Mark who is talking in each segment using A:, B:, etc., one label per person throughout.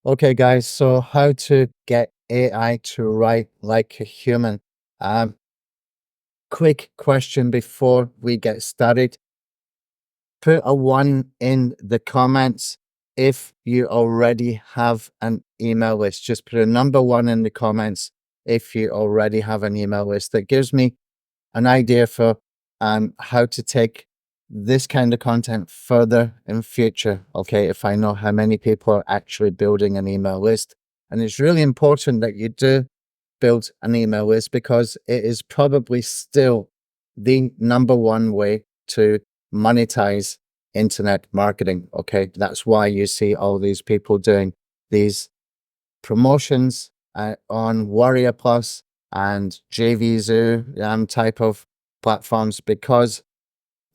A: Okay, guys, so how to get AI to write like a human. Um, Quick question before we get started. Put a one in the comments if you already have an email list. Just put a number one in the comments if you already have an email list. That gives me an idea for how to take this kind of content further in future. Okay, if I know how many people are actually building an email list. And it's really important that you do build an email list because it is probably still the number one way to monetize internet marketing. Okay, that's why you see all these people doing these promotions on Warrior Plus and JVZoo type of platforms because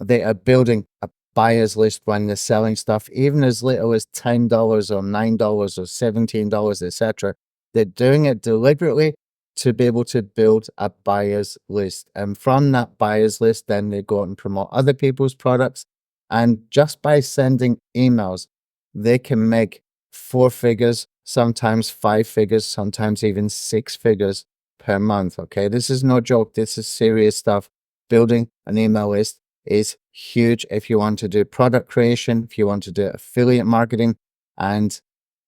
A: they are building a buyer's list when they're selling stuff, even as little as $10 or $9 or $17, etc. They're doing it deliberately to be able to build a buyer's list. And from that buyer's list, then they go out and promote other people's products. And just by sending emails, they can make four figures, sometimes five figures, sometimes even six figures per month. Okay, this is no joke. This is serious stuff. Building an email list is huge if you want to do product creation, if you want to do affiliate marketing, and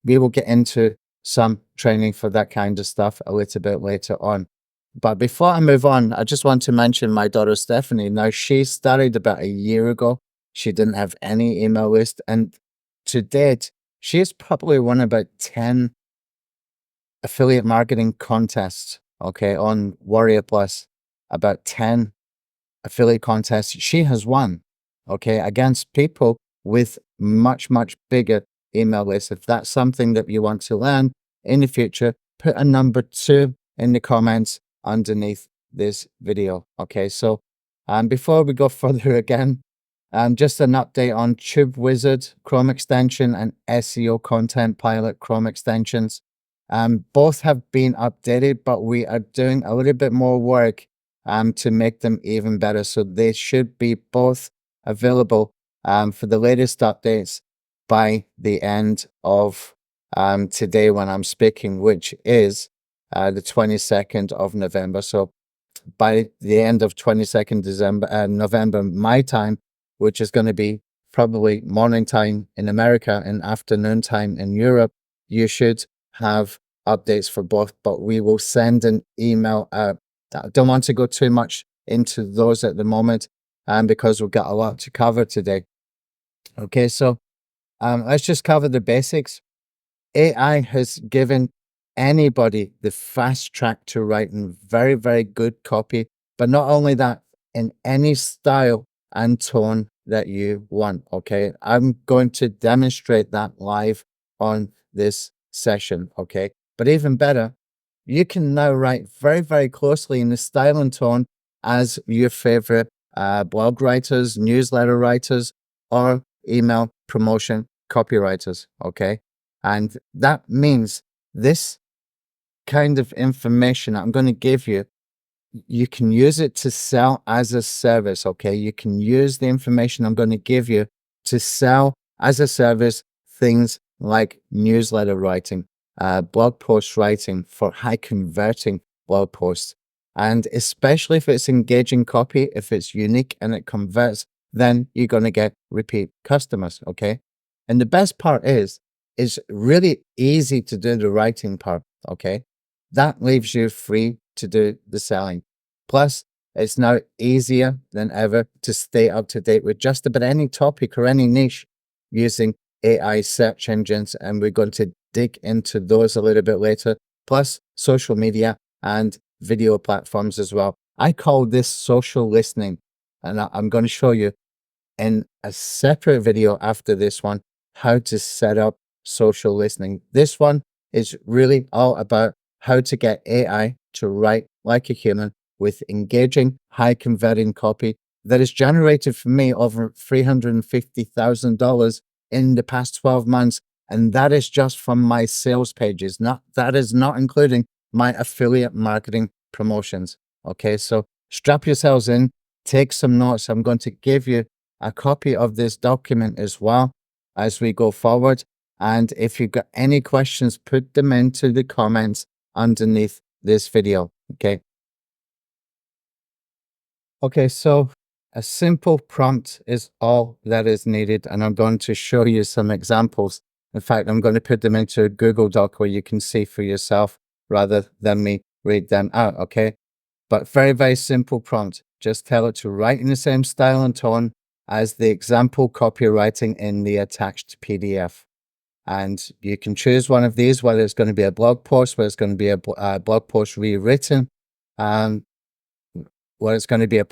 A: we will get into some training for that kind of stuff a little bit later on. But before I move on, I just want to mention my daughter Stephanie. Now, she started about a year ago. She didn't have any email list, and to date, she has probably won about 10 affiliate marketing contests, okay, on Warrior Plus, about 10 affiliate contests she has won, okay, against people with much, much bigger email lists. If that's something that you want to learn in the future, put a number two in the comments underneath this video. Okay, so before we go further again, just an update on Tube Wizard Chrome extension and SEO Content Pilot Chrome extensions. Both have been updated, but we are doing a little bit more work to make them even better. So they should be both available for the latest updates by the end of today when I'm speaking, which is the 22nd of November. So by the end of 22nd November, my time, which is going to be probably morning time in America and afternoon time in Europe, you should have updates for both, but we will send an email out. I don't want to go too much into those at the moment because we've got a lot to cover today. Okay, so let's just cover the basics. AI has given anybody the fast track to writing very, very good copy, but not only that, in any style and tone that you want. Okay, I'm going to demonstrate that live on this session. Okay, but even better, you can now write very, very closely in the style and tone as your favorite blog writers, newsletter writers, or email promotion copywriters. Okay, and that means this kind of information I'm going to give you, you can use it to sell as a service. Okay, you can use the information I'm going to give you to sell as a service things like newsletter writing, blog post writing for high converting blog posts. And especially if it's engaging copy, if it's unique and it converts, then you're going to get repeat customers. Okay. And the best part is it's really easy to do the writing part. Okay. That leaves you free to do the selling. Plus, it's now easier than ever to stay up to date with just about any topic or any niche using AI search engines. And we're going to dig into those a little bit later, plus social media and video platforms as well. I call this social listening, and I'm going to show you in a separate video after this one how to set up social listening. This one is really all about how to get AI to write like a human with engaging, high converting copy that has generated for me over $350,000 in the past 12 months. And that is just from my sales pages. That is not including my affiliate marketing promotions. Okay, so strap yourselves in, take some notes. I'm going to give you a copy of this document as well as we go forward. And if you've got any questions, put them into the comments underneath this video. Okay. Okay, so a simple prompt is all that is needed, and I'm going to show you some examples. In fact, I'm going to put them into a Google Doc where you can see for yourself rather than me read them out, okay? But very, very simple prompt. Just tell it to write in the same style and tone as the example copywriting in the attached PDF. And you can choose one of these, whether it's going to be a blog post, whether it's going to be a blog post rewritten, whether it's going to be a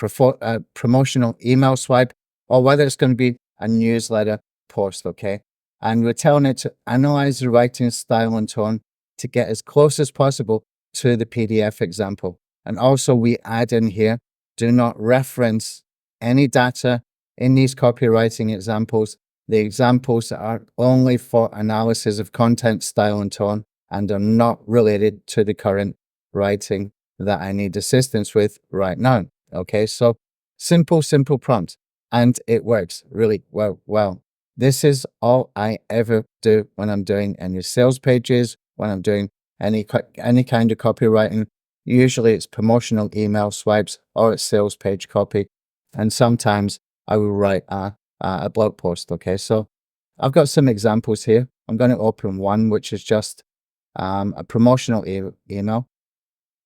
A: promotional email swipe, or whether it's going to be a newsletter post, okay? And we're telling it to analyze the writing style and tone to get as close as possible to the PDF example. And also we add in here, do not reference any data in these copywriting examples. The examples are only for analysis of content, style, and tone, and are not related to the current writing that I need assistance with right now. Okay, so simple prompt, and it works really well. This is all I ever do when I'm doing any sales pages, when I'm doing any kind of copywriting. Usually it's promotional email swipes or it's sales page copy, and sometimes I will write a blog post. Okay, so I've got some examples here. I'm going to open one which is just a promotional email.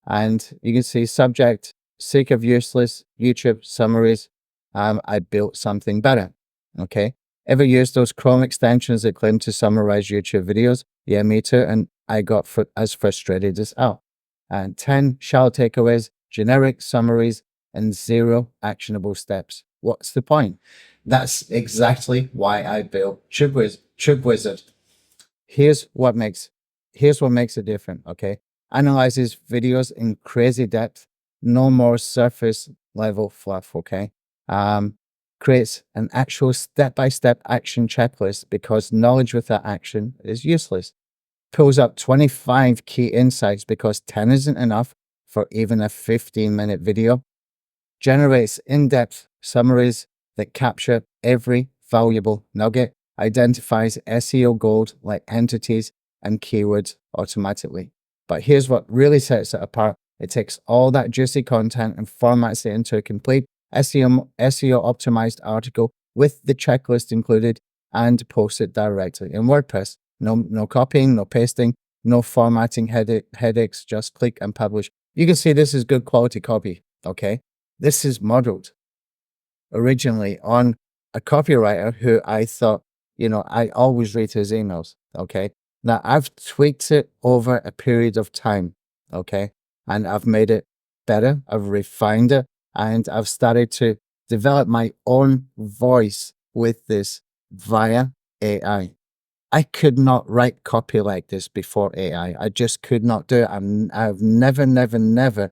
A: And you can see subject, sick of useless YouTube summaries. I built something better. Okay. Ever used those Chrome extensions that claim to summarize YouTube videos? Yeah, me too. And I got as frustrated as hell. And 10 shallow takeaways, generic summaries, and 0 actionable steps. What's the point? That's exactly why I built Tube Wizard. Here's what makes it different, okay? Analyzes videos in crazy depth, no more surface level fluff, okay? Creates an actual step-by-step action checklist because knowledge without action is useless. Pulls up 25 key insights because 10 isn't enough for even a 15-minute video. Generates in-depth summaries that capture every valuable nugget, identifies SEO gold like entities and keywords automatically. But here's what really sets it apart. It takes all that juicy content and formats it into a complete SEO optimized article with the checklist included and posts it directly in WordPress. No copying, no pasting, no formatting headaches, just click and publish. You can see this is good quality copy, okay? This is modeled originally on a copywriter who I thought, I always read his emails, okay? Now, I've tweaked it over a period of time, okay? And I've made it better, I've refined it, and I've started to develop my own voice with this via AI. I could not write copy like this before AI. I just could not do it. I've never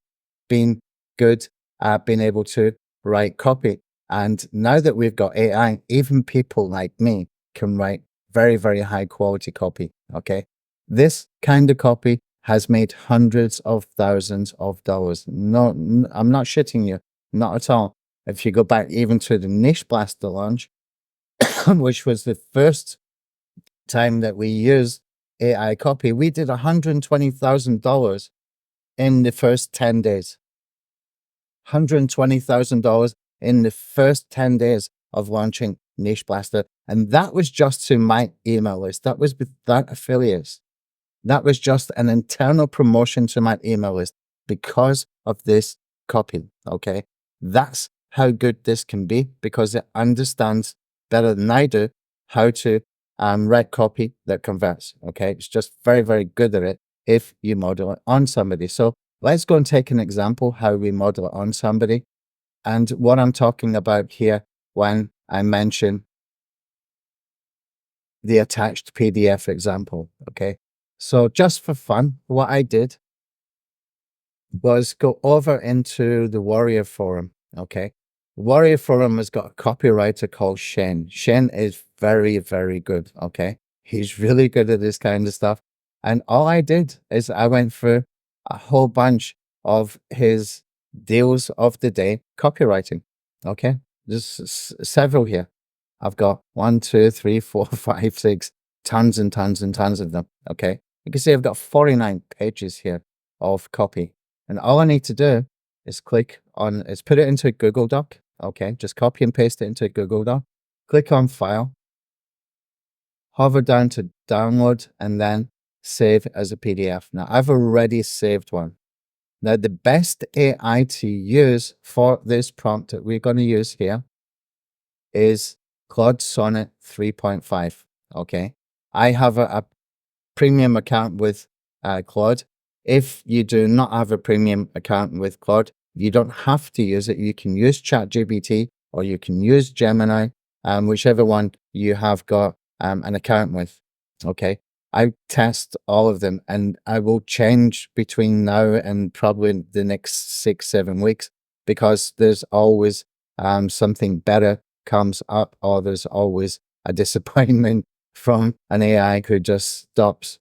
A: been good at being able to write copy. And now that we've got AI, even people like me can write very, very high quality copy. Okay. This kind of copy has made hundreds of thousands of dollars. No, I'm not shitting you. Not at all. If you go back even to the Niche Blaster launch, which was the first time that we used AI copy, we did $120,000 in the first 10 days. $120,000 in the first 10 days of launching Niche Blaster. And that was just to my email list. That was without affiliates. That was just an internal promotion to my email list because of this copy. Okay. That's how good this can be because it understands better than I do how to write copy that converts. Okay. It's just very, very good at it if you model it on somebody. So let's go and take an example how we model it on somebody. And what I'm talking about here when I mention the attached PDF example, okay? So just for fun, what I did was go over into the Warrior Forum, okay? Warrior Forum has got a copywriter called Shane. Shane is very, very good, okay? He's really good at this kind of stuff. And all I did is I went through a whole bunch of his deals of the day copywriting, okay? There's several here. I've got 1, 2, 3, 4, 5, 6, tons and tons and tons of them, okay? You can see I've got 49 pages here of copy. And all I need to do is put it into a Google Doc, okay? Just copy and paste it into a Google Doc. Click on File, hover down to Download, and then save as a PDF. Now, I've already saved one. Now, the best AI to use for this prompt that we're going to use here is Claude Sonnet 3.5, okay? I have a premium account with Claude. If you do not have a premium account with Claude, you don't have to use it. You can use ChatGPT or you can use Gemini, whichever one you have got an account with, okay? I test all of them and I will change between now and probably the next 6-7 weeks because there's always something better comes up or there's always a disappointment from an AI who just stops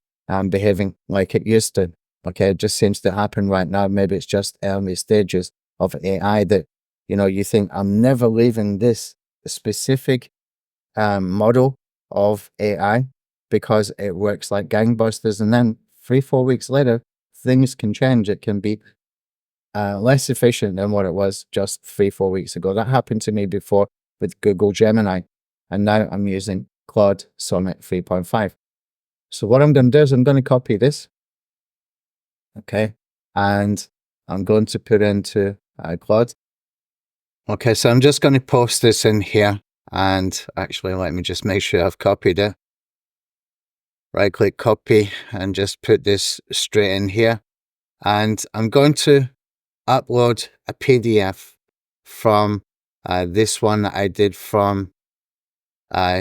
A: behaving like it used to. Okay, it just seems to happen right now. Maybe it's just early stages of AI that, you think I'm never leaving this specific model of AI because it works like gangbusters. And then 3-4 weeks later, things can change. It can be less efficient than what it was just 3-4 weeks ago. That happened to me before with Google Gemini. And now I'm using Claude Sonnet 3.5. So what I'm going to do is I'm going to copy this. Okay. And I'm going to put into Claude. Okay. So I'm just going to post this in here. And actually, let me just make sure I've copied it. Right click, copy, and just put this straight in here. And I'm going to upload a PDF from this one that I did from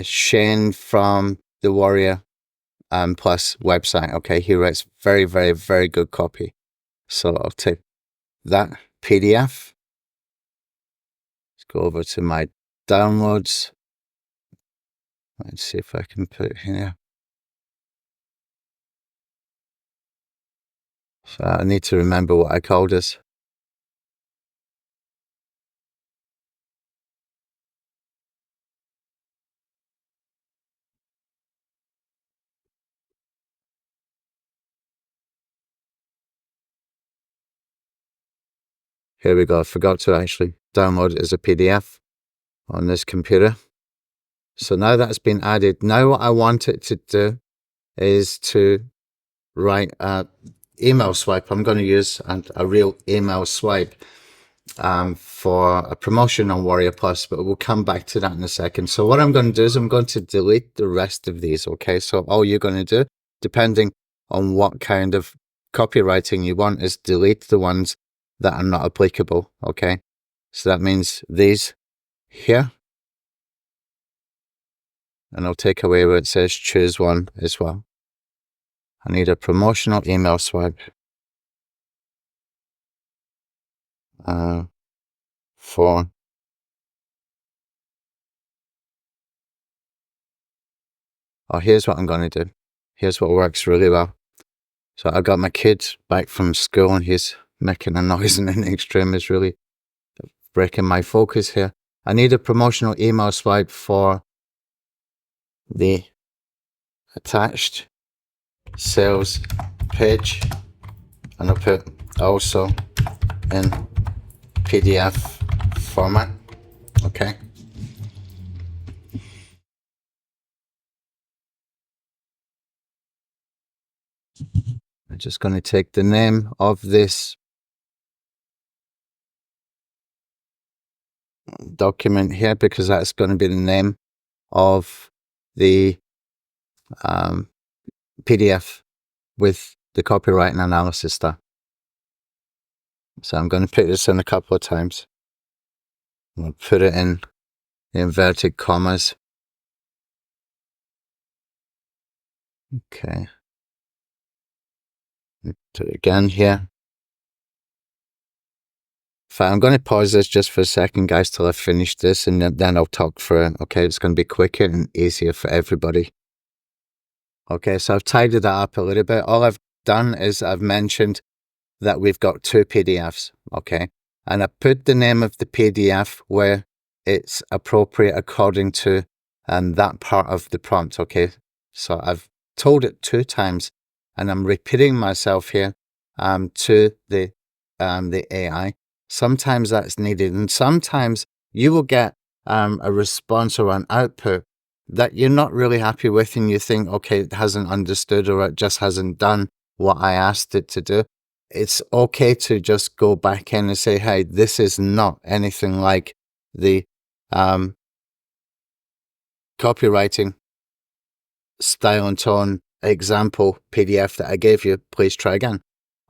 A: Shane from the Warrior Plus website. Okay, he writes very, very, very good copy. So I'll take that PDF. Let's go over to my downloads. Let's see if I can put it here. So I need to remember what I called this. Here we go. I forgot to actually download it as a PDF on this computer. So now that's been added. Now what I want it to do is to write an email swipe. I'm going to use a real email swipe for a promotion on Warrior Plus, but we'll come back to that in a second. So what I'm going to do is I'm going to delete the rest of these. Okay, so all you're going to do, depending on what kind of copywriting you want, is delete the ones that are not applicable. Okay, so that means these here, and I'll take away where it says choose one as well. I need a promotional email swipe for here's what I'm going to do. Here's what works really well. So I got my kid back from school and he's making a noise in the extreme. Is really breaking my focus here. I need a promotional email swipe for the attached sales page, and I'll put also in PDF format. Okay. I'm just going to take the name of this document here because that's going to be the name of the PDF with the copywriting analysis stuff. So I'm going to put this in a couple of times. I'll put it in the inverted commas. Okay. Do it again here. I'm going to pause this just for a second, guys, till I finish this, and then I'll talk through it. Okay, it's going to be quicker and easier for everybody. Okay, so I've tidied that up a little bit. All I've done is I've mentioned that we've got 2 PDFs, okay? And I put the name of the PDF where it's appropriate according to that part of the prompt, okay? So I've told it 2 times, and I'm repeating myself here to the AI. Sometimes that's needed, and sometimes you will get a response or an output that you're not really happy with, and you think, okay, it hasn't understood, or it just hasn't done what I asked it to do. It's okay to just go back in and say, hey, this is not anything like the copywriting style and tone example PDF that I gave you. Please try again.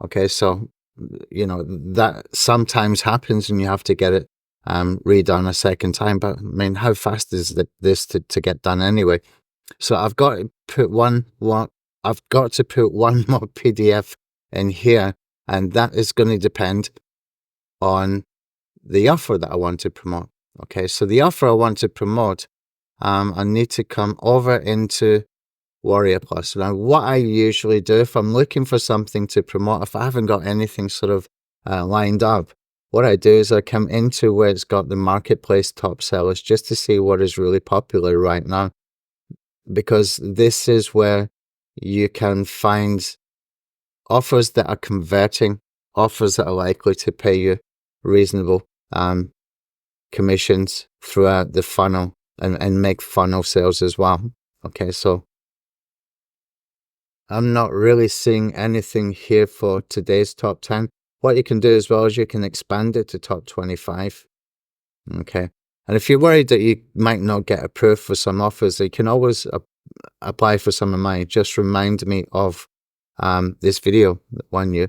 A: Okay, so that sometimes happens, and you have to get it redone a second time. But I mean, how fast is this to get done anyway? So I've got to put one more PDF in here, and that is going to depend on the offer that I want to promote. Okay, so the offer I want to promote, I need to come over into Warrior Plus. Now, what I usually do if I'm looking for something to promote, if I haven't got anything sort of lined up, what I do is I come into where it's got the marketplace top sellers just to see what is really popular right now, because this is where you can find offers that are converting, offers that are likely to pay you reasonable commissions throughout the funnel and make funnel sales as well. Okay, so I'm not really seeing anything here for today's top 10. What you can do as well is you can expand it to top 25. Okay. And if you're worried that you might not get approved for some offers, you can always apply for some of mine. Just remind me of this video when you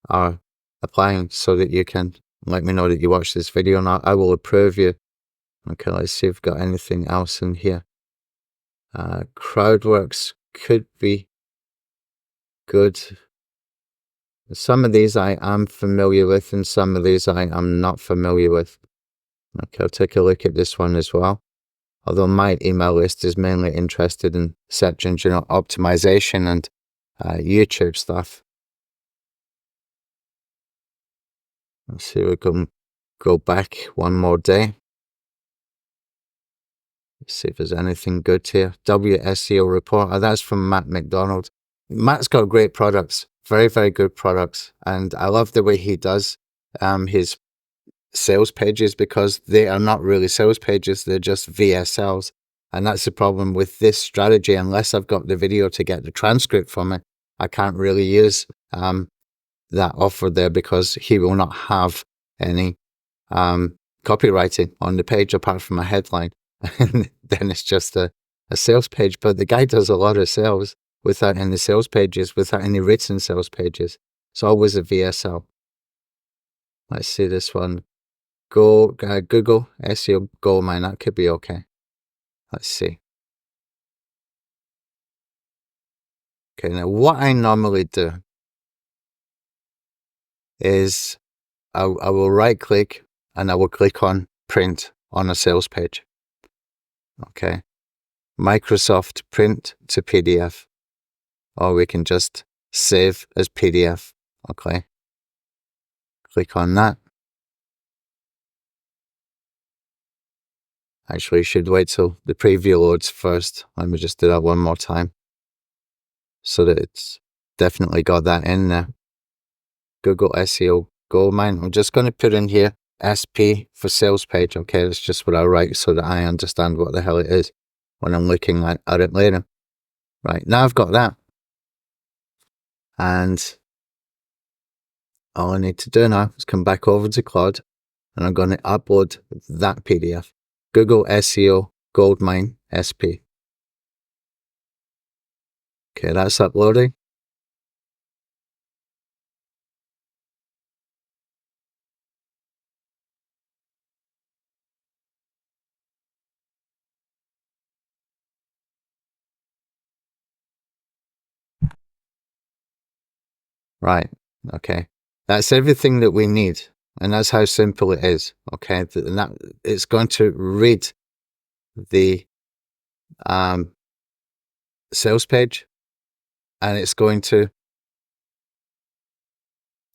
A: are applying, so that you can let me know that you watched this video, and I will approve you. Okay, let's see if we've got anything else in here. Crowdworks could be good. Some of these I am familiar with, and some of these I am not familiar with. Okay, I'll take a look at this one as well. Although my email list is mainly interested in search engine optimization and YouTube stuff. Let's see if we can go back one more day. Let's see if there's anything good here. WSEO report. Oh, that's from Matt McDonald. Matt's got great products, very, very good products. And I love the way he does his sales pages, because they are not really sales pages. They're just VSLs. And that's the problem with this strategy. Unless I've got the video to get the transcript from it, I can't really use that offer there, because he will not have any copywriting on the page apart from a headline. And then it's just a sales page. But the guy does a lot of sales without any sales pages, without any written sales pages. It's always a VSL. Let's see this one. Google SEO Goldmine. That could be okay. Let's see. Okay, now what I normally do is I will right click and I will click on print on a sales page. Okay. Microsoft print to PDF. Or we can just save as PDF. Okay. Click on that. Actually, you should wait till the preview loads first. Let me just do that one more time, so that it's definitely got that in there. Google SEO Goldmine. I'm just going to put in here SP for sales page. Okay, that's just what I write, so that I understand what the hell it is when I'm looking at it later. Right, now I've got that. And all I need to do now is come back over to Claude, and I'm going to upload that PDF. Google SEO Goldmine SP. Okay, that's uploading. Right, okay. That's everything that we need, and that's how simple it is, okay? And that it's going to read the sales page, and it's going to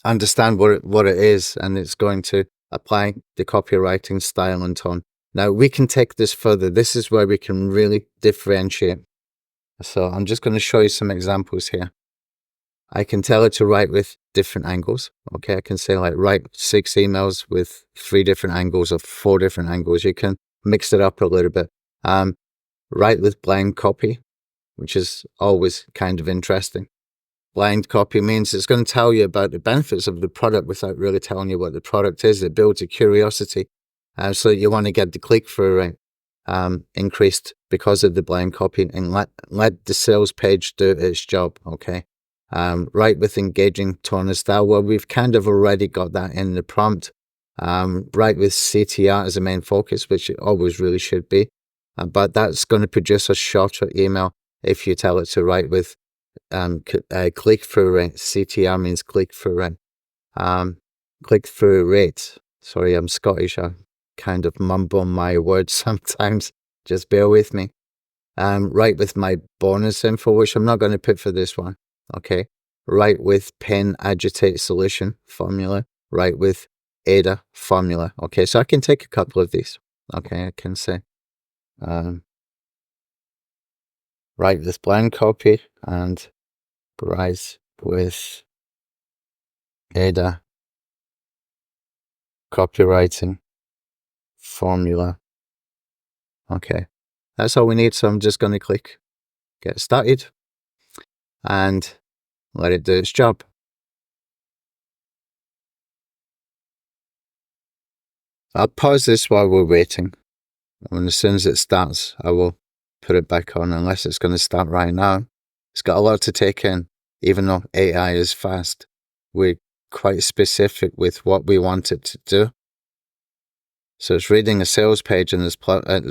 A: understand what it is, and it's going to apply the copywriting style and tone. Now, we can take this further. This is where we can really differentiate. So I'm just going to show you some examples here. I can tell it to write with different angles. Okay, I can say like write 6 emails with 3 different angles or 4 different angles. You can mix it up a little bit. Write with blind copy, which is always kind of interesting. Blind copy means it's going to tell you about the benefits of the product without really telling you what the product is. It builds a curiosity. So you want to get the click-through rate increased because of the blind copy, and let the sales page do its job, okay? Write with engaging tone and style. Well, we've kind of already got that in the prompt. Write with CTR as a main focus, which it always really should be. But that's going to produce a shorter email if you tell it to write with click-through rate. CTR means click-through rate. Click-through rate. Sorry, I'm Scottish. I kind of mumble my words sometimes. Just bear with me. Write with my bonus info, which I'm not going to put for this one. Okay. Write with pen agitate solution formula. Write with ADA formula. Okay, so I can take a couple of these. Okay, I can say write with blind copy and write with ADA copywriting formula. Okay, that's all we need. So I'm just going to click get started and let it do its job. I'll pause this while we're waiting. And as soon as it starts, I will put it back on, unless it's going to start right now. It's got a lot to take in, even though AI is fast. We're quite specific with what we want it to do. So it's reading a sales page, and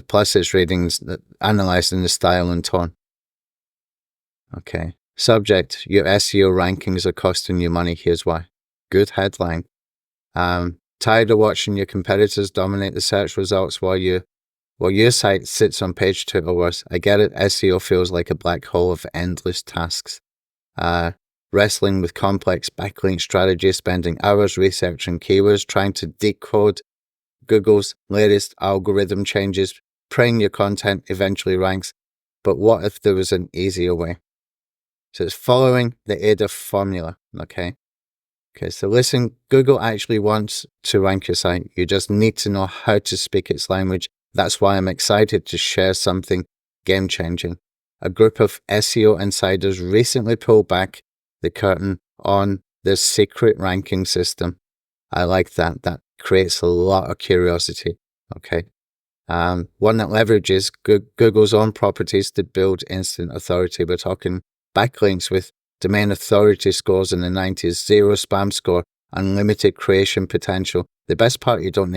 A: plus it's reading, analyzing the style and tone. Okay. Subject, your SEO rankings are costing you money. Here's why. Good headline. Tired of watching your competitors dominate the search results while your site sits on page 2 or worse. I get it. SEO feels like a black hole of endless tasks. Wrestling with complex backlink strategies, spending hours researching keywords, trying to decode Google's latest algorithm changes, praying your content eventually ranks. But what if there was an easier way? So it's following the ADA formula, okay? Okay, so listen, Google actually wants to rank your site. You just need to know how to speak its language. That's why I'm excited to share something game-changing. A group of SEO insiders recently pulled back the curtain on their secret ranking system. I like that. That creates a lot of curiosity, okay? One that leverages Google's own properties to build instant authority. We're talking backlinks with domain authority scores in the 90s, 0 spam score, unlimited creation potential. The best part, you don't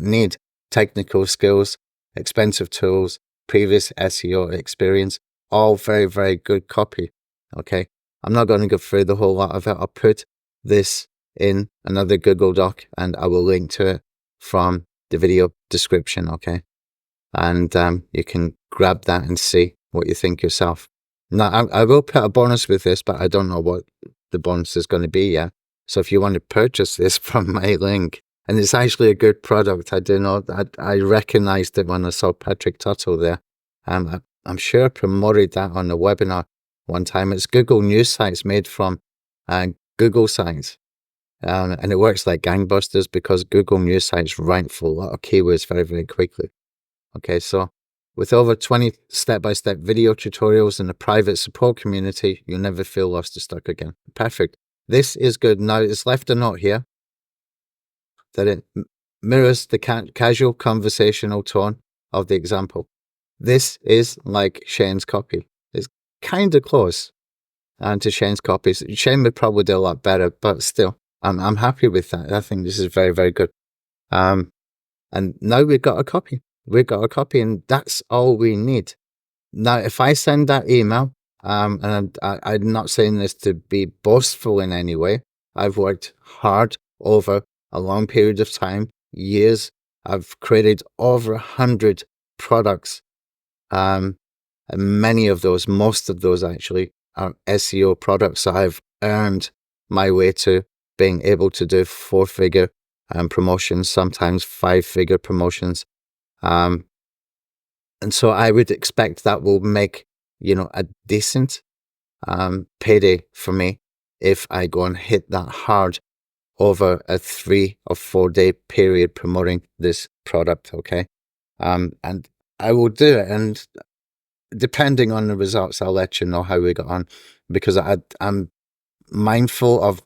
A: need technical skills, expensive tools, previous SEO experience, all very, very good copy. Okay. I'm not going to go through the whole lot of it. I'll put this in another Google Doc and I will link to it from the video description. Okay. And you can grab that and see what you think yourself. Now, I will put a bonus with this, but I don't know what the bonus is going to be yet. So if you want to purchase this from my link, and it's actually a good product, I do know that I recognized it when I saw Patrick Tuttle there. I'm sure I promoted that on the webinar one time. It's Google News Sites made from Google Sites. And it works like gangbusters because Google News Sites rank for a lot of keywords very, very quickly. Okay, so with over 20 step-by-step video tutorials and a private support community, you'll never feel lost or stuck again. Perfect. This is good. Now, it's left a note here that it mirrors the casual conversational tone of the example. This is like Shane's copy. It's kind of close to Shane's copies. Shane would probably do a lot better, but still, I'm happy with that. I think this is very, very good. And now we've got a copy. We've got a copy, and that's all we need. Now, if I send that email, and I'm not saying this to be boastful in any way, I've worked hard over a long period of time, years. I've created over 100 products, and many of those, most of those actually, are SEO products. So I've earned my way to being able to do 4-figure promotions, sometimes 5-figure promotions. And so I would expect that will make a decent payday for me if I go and hit that hard over a 3 or 4 day period promoting this product. Okay. And I will do it. And depending on the results, I'll let you know how we got on, because I'm mindful of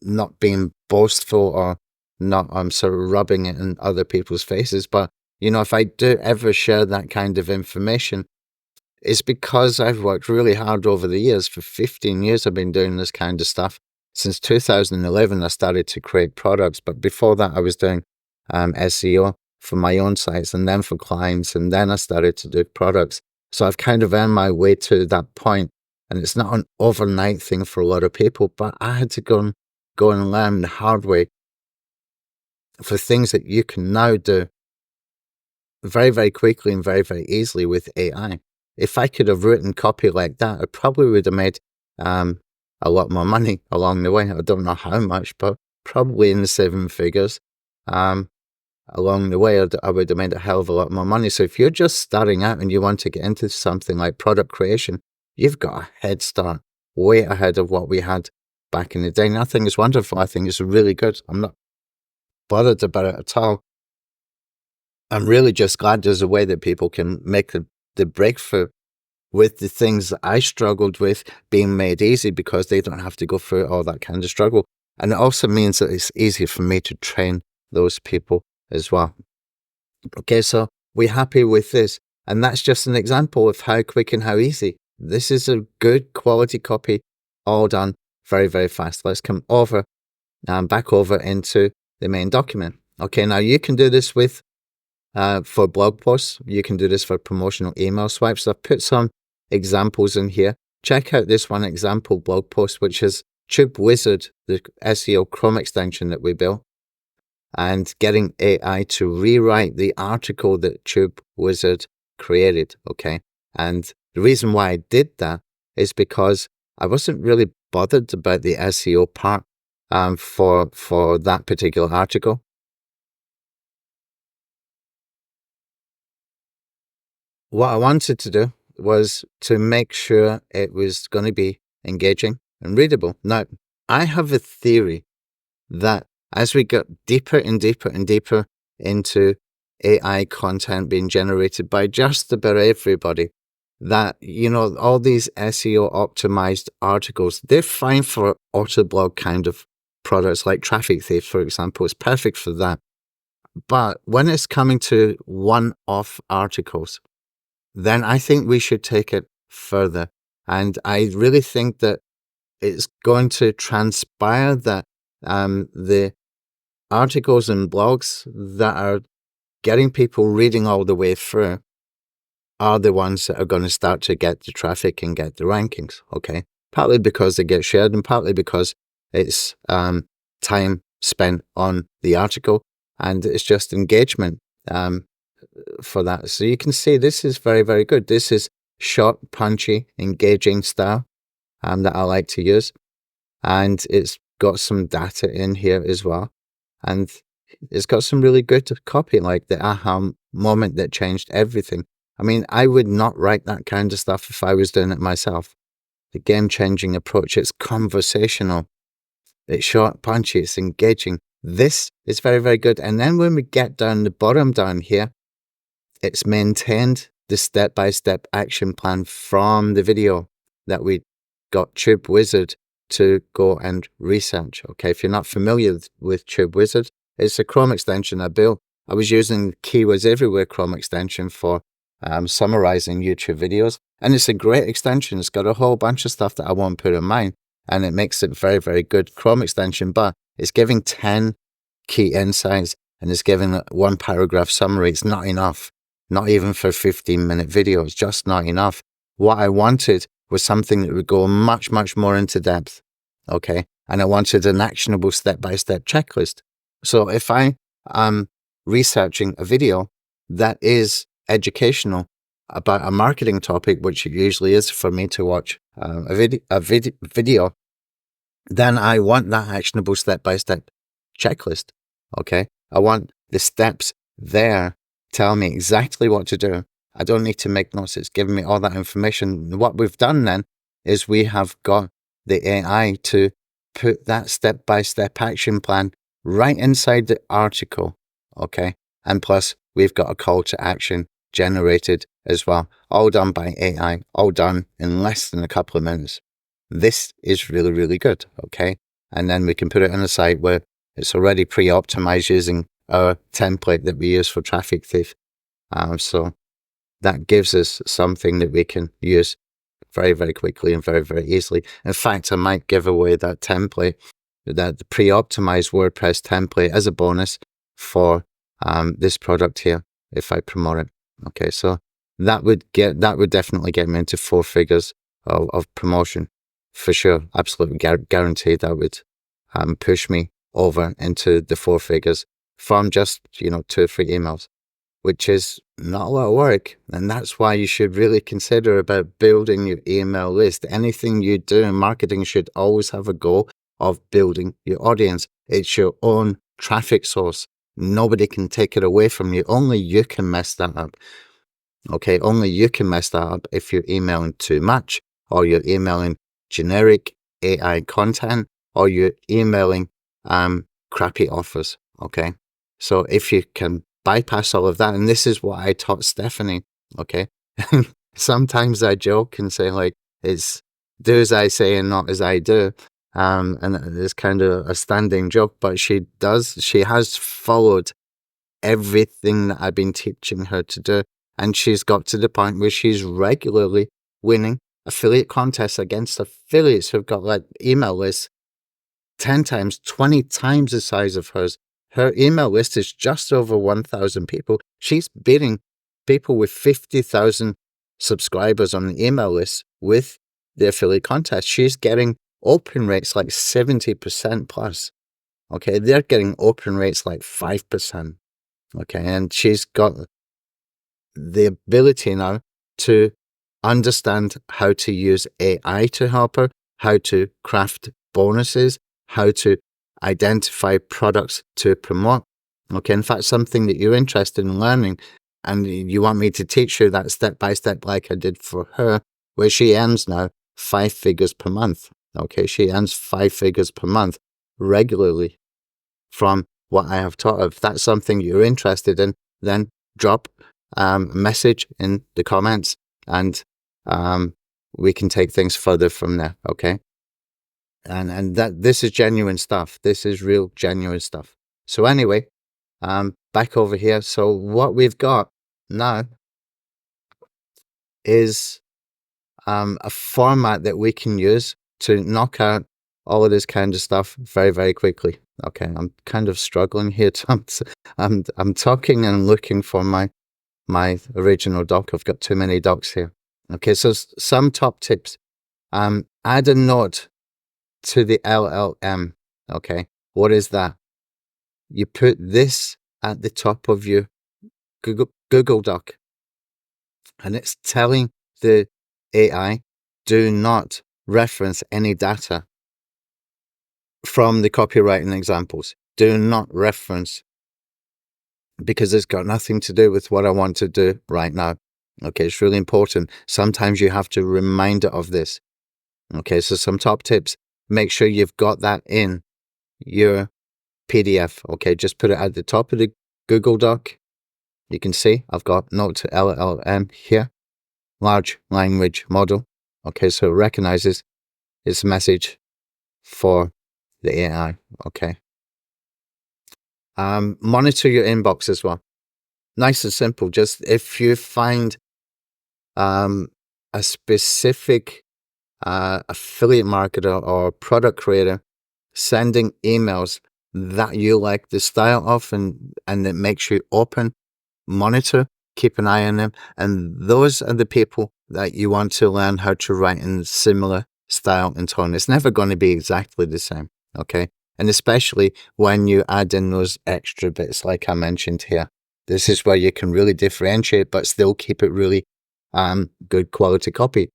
A: not being boastful or not sort of rubbing it in other people's faces. But, if I do ever share that kind of information, it's because I've worked really hard over the years. For 15 years, I've been doing this kind of stuff. Since 2011, I started to create products. But before that, I was doing SEO for my own sites and then for clients. And then I started to do products. So I've kind of earned my way to that point. And it's not an overnight thing for a lot of people, but I had to go and learn the hard way for things that you can now do very, very quickly and very, very easily with AI. If I could have written copy like that, I probably would have made a lot more money along the way. I don't know how much, but probably in the 7 figures. Along the way, I would have made a hell of a lot more money. So if you're just starting out and you want to get into something like product creation, you've got a head start, way ahead of what we had back in the day. And I think it's wonderful. I think it's really good. I'm not bothered about it at all. I'm really just glad there's a way that people can make the breakthrough with the things that I struggled with being made easy, because they don't have to go through all that kind of struggle. And it also means that it's easier for me to train those people as well. Okay, so we're happy with this. And that's just an example of how quick and how easy. This is a good quality copy, all done very, very fast. Let's come over and back over into the main document. Okay, now you can do this with for blog posts. You can do this for promotional email swipes. So I've put some examples in here. Check out this one example blog post, which is Tube Wizard, the SEO Chrome extension that we built, and getting AI to rewrite the article that Tube Wizard created. Okay, and the reason why I did that is because I wasn't really bothered about the SEO part for that particular article. What I wanted to do was to make sure it was going to be engaging and readable. Now, I have a theory that as we get deeper and deeper and deeper into AI content being generated by just about everybody, that, all these SEO optimized articles, they're fine for autoblog kind of products like Traffic Thief, for example. It's perfect for that. But when it's coming to one-off articles, then I think we should take it further. And I really think that it's going to transpire that the articles and blogs that are getting people reading all the way through are the ones that are going to start to get the traffic and get the rankings, okay? Partly because they get shared and partly because it's time spent on the article and it's just engagement for that. So you can see this is very, very good. This is short, punchy, engaging style that I like to use. And it's got some data in here as well. And it's got some really good copy, like the aha moment that changed everything. I mean, I would not write that kind of stuff if I was doing it myself. The game-changing approach, it's conversational. It's short, punchy, it's engaging. This is very, very good. And then when we get down the bottom down here, it's maintained the step-by-step action plan from the video that we got Tube Wizard to go and research. Okay, if you're not familiar with Tube Wizard, it's a Chrome extension I built. I was using Keywords Everywhere Chrome extension for summarizing YouTube videos. And it's a great extension. It's got a whole bunch of stuff that I won't put in mine. And it makes it very, very good Chrome extension. But it's giving 10 key insights and it's giving 1 paragraph summary. It's not enough. Not even for a 15-minute video. It's just not enough. What I wanted was something that would go much, much more into depth. Okay. And I wanted an actionable step-by-step checklist. So if I am researching a video that is educational about a marketing topic, which it usually is for me to watch a video, then I want that actionable step-by-step checklist. Okay. I want the steps there tell me exactly what to do. I don't need to make notes. It's giving me all that information. What we've done then is we have got the AI to put that step-by-step action plan right inside the article, okay? And plus, we've got a call to action generated as well, all done by AI, all done in less than a couple of minutes. This is really, really good, okay? And then we can put it on a site where it's already pre-optimized using our template that we use for Traffic Thief. So that gives us something that we can use very, very quickly and very, very easily. In fact, I might give away that template, that the pre-optimized WordPress template, as a bonus for this product here if I promote it. Okay, so that would definitely get me into 4 figures of promotion for sure. Absolutely guaranteed that would push me over into the 4 figures from just 2 or 3 emails, which is not a lot of work. And that's why you should really consider about building your email list. Anything you do in marketing should always have a goal of building your audience. It's your own traffic source. Nobody can take it away from you. Only you can mess that up. Okay, only you can mess that up if you're emailing too much, or you're emailing generic AI content, or you're emailing crappy offers. Okay, so if you can bypass all of that, and this is what I taught Stephanie. Okay, sometimes I joke and say, like, it's do as I say and not as I do, and it's kind of a standing joke, but she has followed everything that I've been teaching her to do, and she's got to the point where she's regularly winning affiliate contests against affiliates who've got like email lists 10 times, 20 times the size of hers. Her email list is just over 1,000 people. She's beating people with 50,000 subscribers on the email list with the affiliate contest. She's getting open rates like 70% plus. Okay, they're getting open rates like 5%. Okay, and she's got the ability now to understand how to use AI to help her, how to craft bonuses, how to identify products to promote. Okay, in fact, something that you're interested in learning and you want me to teach you that step by step, like I did for her, where she earns now 5 figures per month. Okay, she earns 5 figures per month regularly from what I have taught her. If that's something you're interested in, then drop a message in the comments and we can take things further from there. Okay. And that this is genuine stuff. This is real genuine stuff. So anyway, back over here. So what we've got now is a format that we can use to knock out all of this kind of stuff very, very quickly. Okay, I'm kind of struggling here. I'm talking and looking for my original doc. I've got too many docs here. Okay, so some top tips. Add a note to the LLM. Okay, what is that? You put this at the top of your Google Doc, and it's telling the AI, do not reference any data from the copywriting examples. Do not reference, because it's got nothing to do with what I want to do right now. Okay, it's really important. Sometimes you have to remind it of this. Okay, so some top tips. Make sure you've got that in your PDF. Okay, just put it at the top of the Google Doc. You can see I've got note to LLM here, large language model. Okay, so it recognizes it's a message for the AI. Okay. Monitor your inbox as well. Nice and simple. Just if you find a specific affiliate marketer or product creator sending emails that you like the style of and it makes you open, monitor, keep an eye on them. And those are the people that you want to learn how to write in similar style and tone. It's never going to be exactly the same. Okay. And especially when you add in those extra bits, like I mentioned here, this is where you can really differentiate, but still keep it really good quality copy.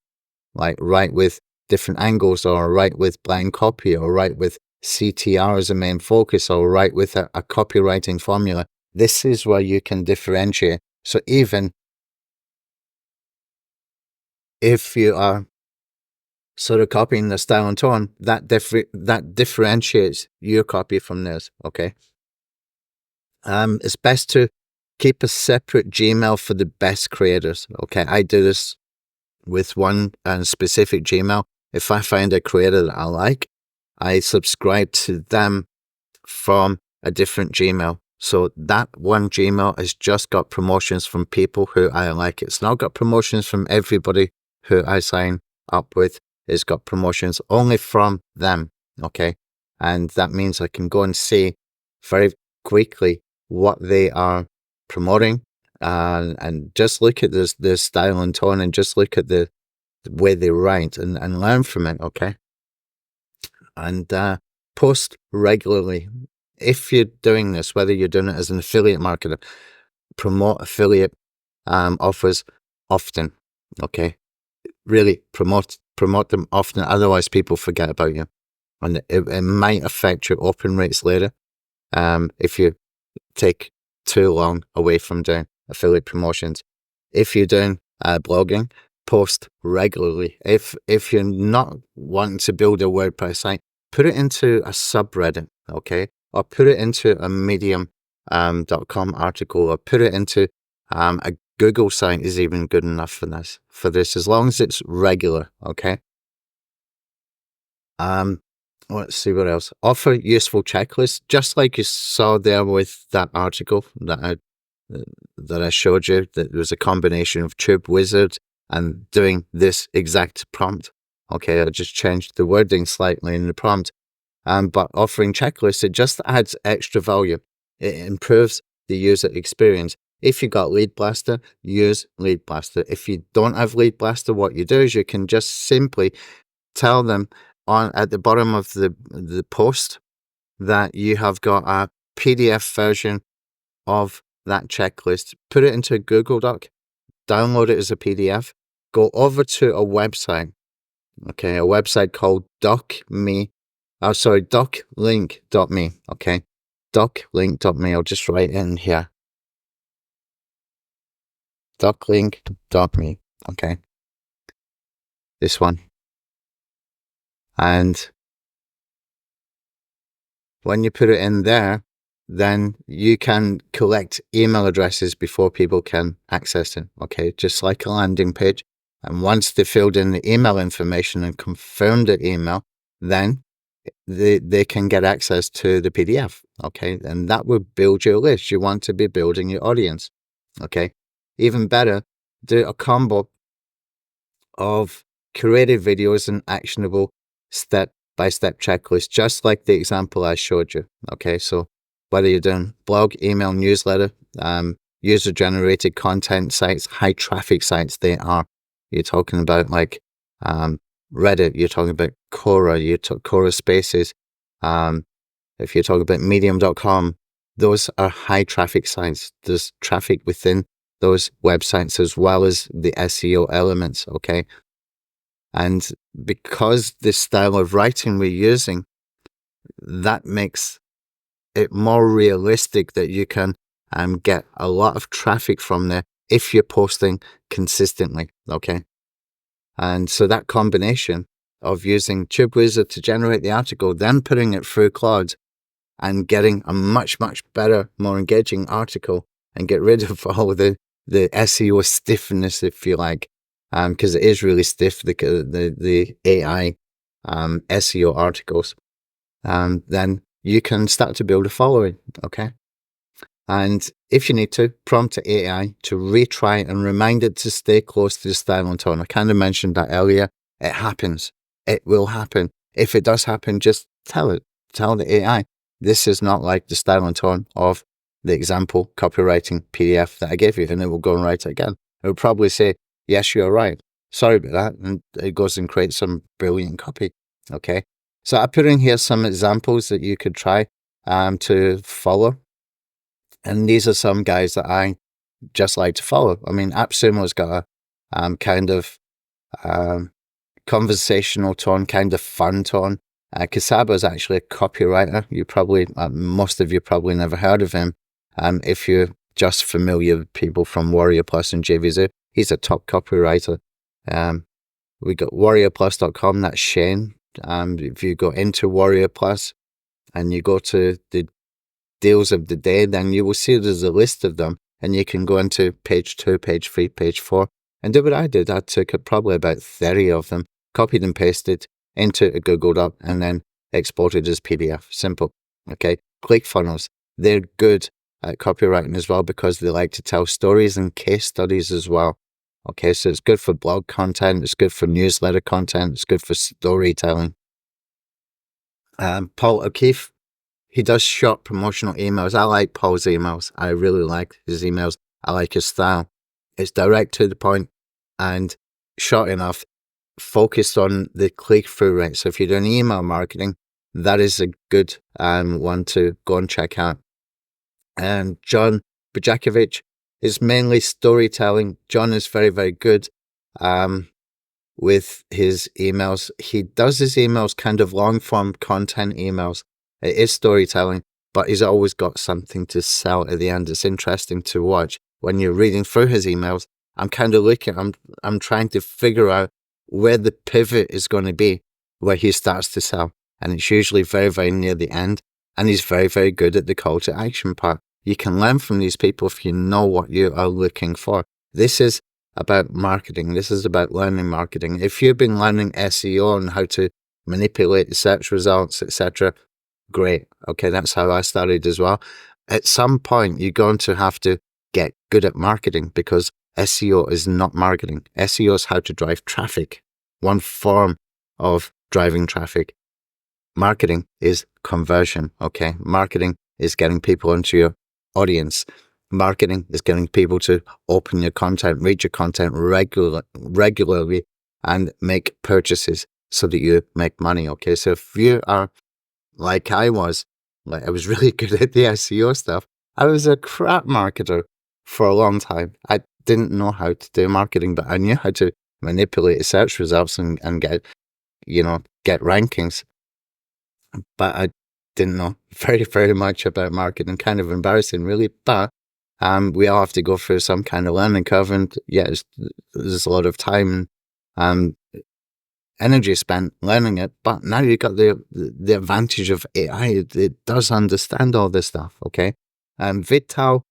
A: Like write with different angles, or write with blank copy, or write with CTR as a main focus, or write with a copywriting formula. This is where you can differentiate. So even if you are sort of copying the style and tone, that differentiates your copy from theirs, okay? It's best to keep a separate Gmail for the best creators, okay? I do this with one specific Gmail. If I find a creator that I like, I subscribe to them from a different Gmail. So that one Gmail has just got promotions from people who I like. It's not got promotions from everybody who I sign up with. It's got promotions only from them, okay? And that means I can go and see very quickly what they are promoting, and just look at the style and tone, and just look at the way they write, and learn from it, okay? And post regularly. If you're doing this, whether you're doing it as an affiliate marketer, promote affiliate offers often, okay? Really promote them often, otherwise people forget about you. And it might affect your open rates later if you take too long away from doing affiliate promotions. If you're doing blogging, post regularly. If you're not wanting to build a WordPress site, put it into a subreddit, okay? Or put it into a medium.com article, or put it into a Google site is even good enough for this, as long as it's regular, okay? Let's see what else. Offer useful checklists, just like you saw there with that article that I showed you, that there was a combination of Tube Wizard and doing this exact prompt. Okay, I just changed the wording slightly in the prompt. But offering checklists, it just adds extra value. It improves the user experience. If you got Lead Blaster, use Lead Blaster. If you don't have Lead Blaster, what you do is you can just simply tell them at the bottom of the post that you have got a PDF version of that checklist. Put it into a Google Doc, download it as a PDF, go over to a website, okay, a website called doclink.me, okay, doclink.me. I'll just write in here, doclink.me, okay, this one. And when you put it in there, then you can collect email addresses before people can access it, okay, just like a landing page. And once they filled in the email information and confirmed the email, then they can get access to the PDF, okay? And that will build your list. You want to be building your audience, okay? Even better, do a combo of curated videos and actionable step-by-step checklist, just like the example I showed you, okay? So whether you're doing blog, email, newsletter, user-generated content sites, high-traffic sites, you're talking about like Reddit, you're talking about Quora, Quora Spaces, if you're talking about medium.com, those are high-traffic sites. There's traffic within those websites as well as the SEO elements, okay? And because the style of writing we're using, that makes it more realistic that you can get a lot of traffic from there if you're posting consistently, okay? And so that combination of using Tube Wizard to generate the article, then putting it through Claude and getting a much, much better, more engaging article, and get rid of all the SEO stiffness, if you like, because it is really stiff, the AI SEO articles, then you can start to build a following, okay? And if you need to, prompt the AI to retry and remind it to stay close to the style and tone. I kind of mentioned that earlier. It happens. It will happen. If it does happen, just tell the AI, this is not like the style and tone of the example copywriting PDF that I gave you, and it will go and write it again. It will probably say, yes, you're right. Sorry about that. And it goes and creates some brilliant copy. Okay. So I put in here some examples that you could try to follow. And these are some guys that I just like to follow. I mean, AppSumo's got a kind of conversational tone, kind of fun tone. Kasaba is actually a copywriter. You probably, most of you probably never heard of him. If you're just familiar with people from Warrior Plus and JVZoo, he's a top copywriter. We got warriorplus.com. That's Shane. If you go into Warrior Plus and you go to the deals of the day, then you will see there's a list of them, and you can go into page 2, page 3, page 4, and do what I did. I took probably about 30 of them, copied and pasted into a Google Doc, and then exported as PDF. Simple. Okay. ClickFunnels, they're good at copywriting as well because they like to tell stories and case studies as well. Okay, so it's good for blog content, it's good for newsletter content, it's good for storytelling. Paul O'Keefe, he does short promotional emails. I like Paul's emails. I really like his emails. I like his style. It's direct to the point and short enough, focused on the click-through rate. So if you're doing email marketing, that is a good one to go and check out. And John Bujakovic is mainly storytelling. John is very, very good with his emails. He does his emails kind of long-form content emails. It is storytelling, but he's always got something to sell at the end. It's interesting to watch. When you're reading through his emails, I'm kind of I'm trying to figure out where the pivot is going to be, where he starts to sell. And it's usually very, very near the end. And he's very, very good at the call to action part. You can learn from these people if you know what you are looking for. This is about marketing. This is about learning marketing. If you've been learning SEO and how to manipulate search results, etc., great. Okay, that's how I started as well. At some point, you're going to have to get good at marketing because SEO is not marketing. SEO is how to drive traffic, one form of driving traffic. Marketing is conversion, okay? Marketing is getting people into your audience. Marketing is getting people to open your content, read your content regularly, and make purchases so that you make money, okay? So if you are like I was really good at the SEO stuff. I was a crap marketer for a long time. I didn't know how to do marketing, but I knew how to manipulate search results and get rankings. But I didn't know very, very much about marketing. Kind of embarrassing, really. But we all have to go through some kind of learning curve, and there's a lot of time and energy spent learning it. But now you've got the advantage of AI. It does understand all this stuff. Okay, Vital,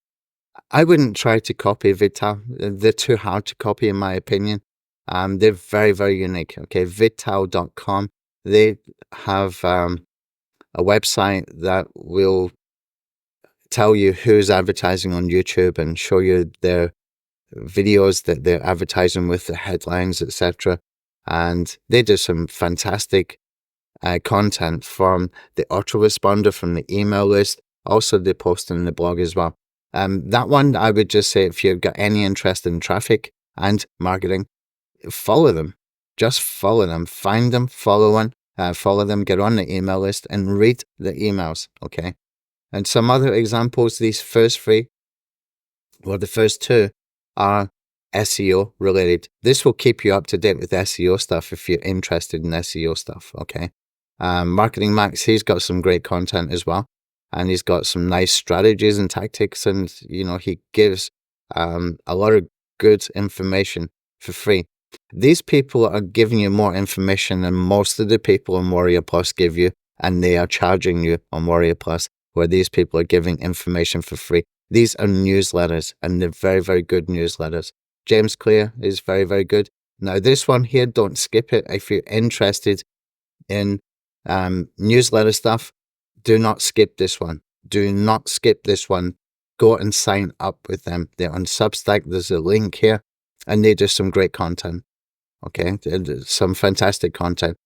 A: I wouldn't try to copy Vital. They're too hard to copy, in my opinion. They're very, very unique. Okay, Vital.com. They have a website that will tell you who's advertising on YouTube and show you their videos that they're advertising with, the headlines, etc. And they do some fantastic content from the autoresponder, from the email list. Also, they post in the blog as well. That one, I would just say, if you've got any interest in traffic and marketing, follow them. Just follow them. Find them, follow them, get on the email list and read the emails, okay? And some other examples, these first three, well, the first two are SEO related. This will keep you up to date with SEO stuff if you're interested in SEO stuff, okay? Marketing Max, he's got some great content as well. And he's got some nice strategies and tactics, and, he gives a lot of good information for free. These people are giving you more information than most of the people on Warrior Plus give you, and they are charging you on Warrior Plus, where these people are giving information for free. These are newsletters, and they're very, very good newsletters. James Clear is very, very good. Now, this one here, don't skip it. If you're interested in newsletter stuff, do not skip this one. Do not skip this one. Go and sign up with them. They're on Substack. There's a link here, and they do some great content. Okay, some fantastic content.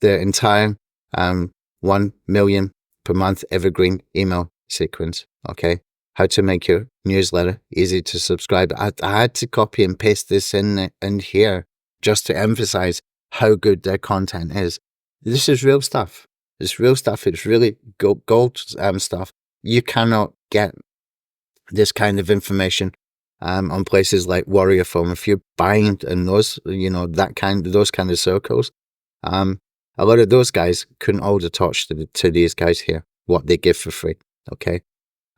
A: The entire 1 million per month evergreen email sequence. Okay, how to make your newsletter easy to subscribe. I had to copy and paste this in here just to emphasize how good their content is. This is real stuff. It's real stuff. It's really gold stuff. You cannot get this kind of information on places like Warrior Forum. If you're buying in those, those kind of circles, a lot of those guys couldn't hold a torch to these guys here, what they give for free. Okay.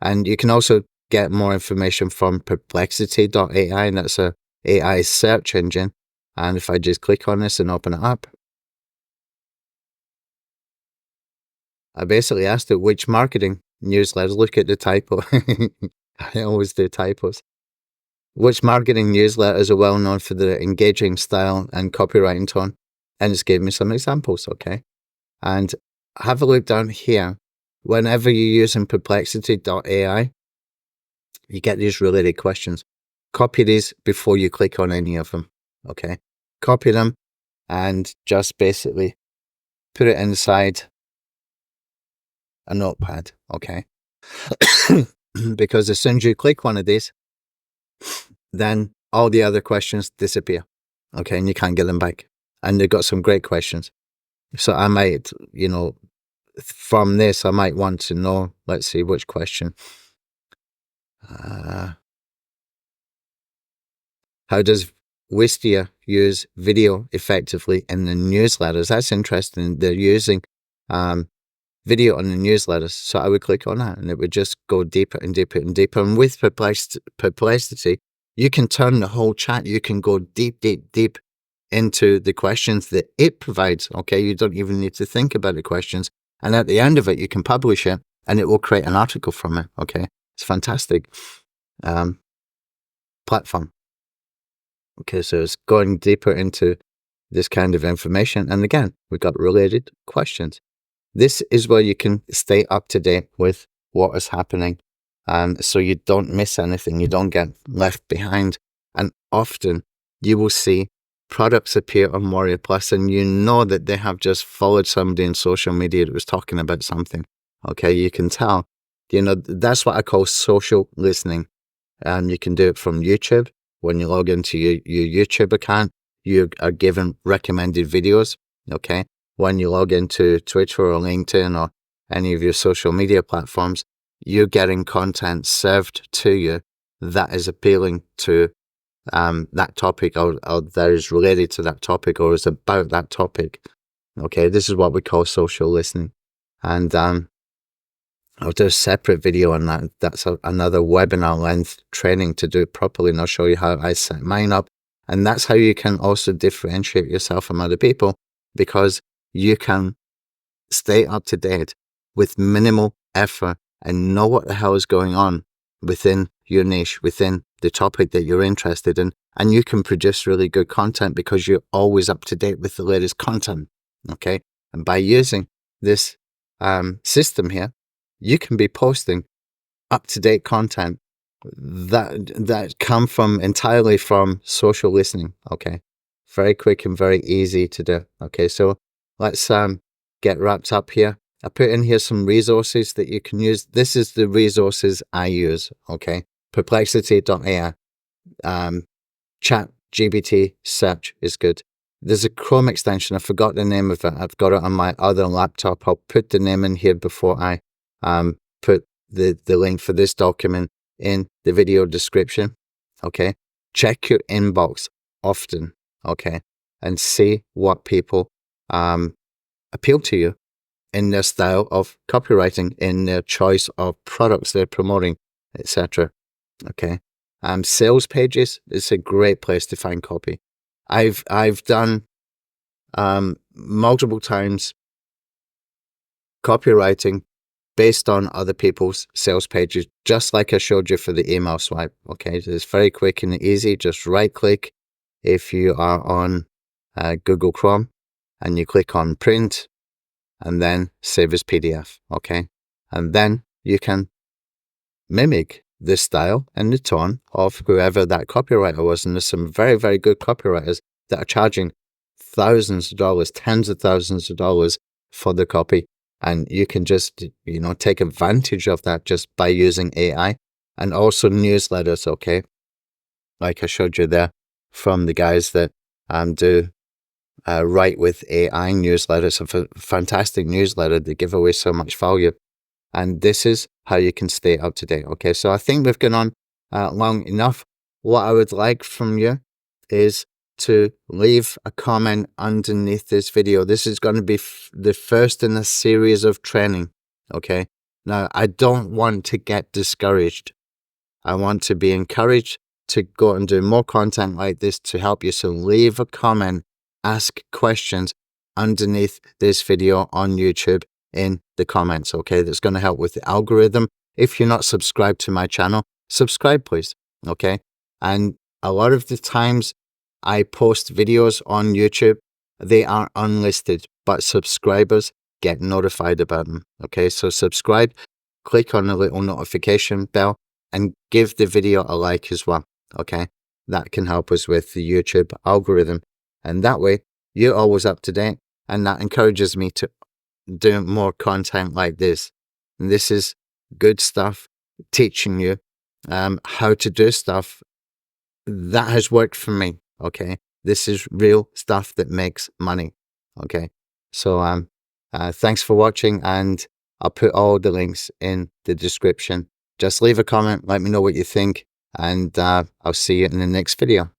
A: And you can also get more information from perplexity.ai, and that's a AI search engine. And if I just click on this and open it up, I basically asked it which marketing newsletters, look at the typo. I always do typos. Which marketing newsletters are well known for their engaging style and copywriting tone? And it's gave me some examples, okay? And have a look down here. Whenever you're using perplexity.ai, you get these related questions. Copy these before you click on any of them, okay? Copy them and just basically put it inside a notepad, okay? Because as soon as you click one of these, then all the other questions disappear, okay? And you can't get them back. And they've got some great questions. So I might, from this, I might want to know, let's see, which question. How does Wistia use video effectively in the newsletters? That's interesting. They're using video on the newsletters. So I would click on that and it would just go deeper and deeper and deeper. And with Perplexity, you can turn the whole chat. You can go deep, deep, deep into the questions that it provides. Okay, you don't even need to think about the questions. And at the end of it, you can publish it and it will create an article from it. Okay, it's fantastic platform. Okay, so it's going deeper into this kind of information. And again, we've got related questions. This is where you can stay up to date with what is happening. So you don't miss anything. You don't get left behind. And often you will see products appear on Warrior Plus and you know that they have just followed somebody in social media that was talking about something. Okay, you can tell. That's what I call social listening. You can do it from YouTube. When you log into your YouTube account, you are given recommended videos, okay? When you log into Twitter or LinkedIn or any of your social media platforms, you're getting content served to you that is appealing to that topic or that is related to that topic or is about that topic, okay? This is what we call social listening. And I'll do a separate video on that. That's another webinar length training to do it properly. And I'll show you how I set mine up. And that's how you can also differentiate yourself from other people, because you can stay up to date with minimal effort and know what the hell is going on within your niche, within the topic that you're interested in. And you can produce really good content because you're always up to date with the latest content. Okay. And by using this system here, you can be posting up-to-date content that come from entirely from social listening. Okay, very quick and very easy to do. Okay, so let's get wrapped up here. I put in here some resources that you can use. This is the resources I use. Okay, perplexity.ai, chat GPT search is good. There's a Chrome extension. I forgot the name of it. I've got it on my other laptop. I'll put the name in here before I put the link for this document in the video description. Okay. Check your inbox often. Okay. And see what people appeal to you in their style of copywriting, in their choice of products they're promoting, etc. Okay. Sales pages is a great place to find copy. I've done multiple times copywriting based on other people's sales pages, just like I showed you for the email swipe. Okay, so it's very quick and easy. Just right click if you are on Google Chrome and you click on print and then save as PDF. Okay, and then you can mimic the style and the tone of whoever that copywriter was. And there's some very, very good copywriters that are charging thousands of dollars, tens of thousands of dollars for the copy. And you can just, take advantage of that just by using AI. And also newsletters, okay? Like I showed you there from the guys that do write with AI newsletters. It's a fantastic newsletter. They give away so much value. And this is how you can stay up to date. Okay, so I think we've gone on long enough. What I would like from you is to leave a comment underneath this video. This is going to be the first in a series of training. Okay, now I don't want to get discouraged. I want to be encouraged to go and do more content like this to help you. So leave a comment, ask questions underneath this video on YouTube in the comments, okay? That's going to help with the algorithm. If you're not subscribed to my channel, subscribe, please, okay? And a lot of the times I post videos on YouTube, they are unlisted, but subscribers get notified about them, okay? So subscribe, click on the little notification bell, and give the video a like as well, okay? That can help us with the YouTube algorithm. And that way, you're always up to date, and that encourages me to do more content like this. And this is good stuff, teaching you how to do stuff that has worked for me, okay? This is real stuff that makes money, okay? So thanks for watching, and I'll put all the links in the description. Just leave a comment, let me know what you think, and I'll see you in the next video.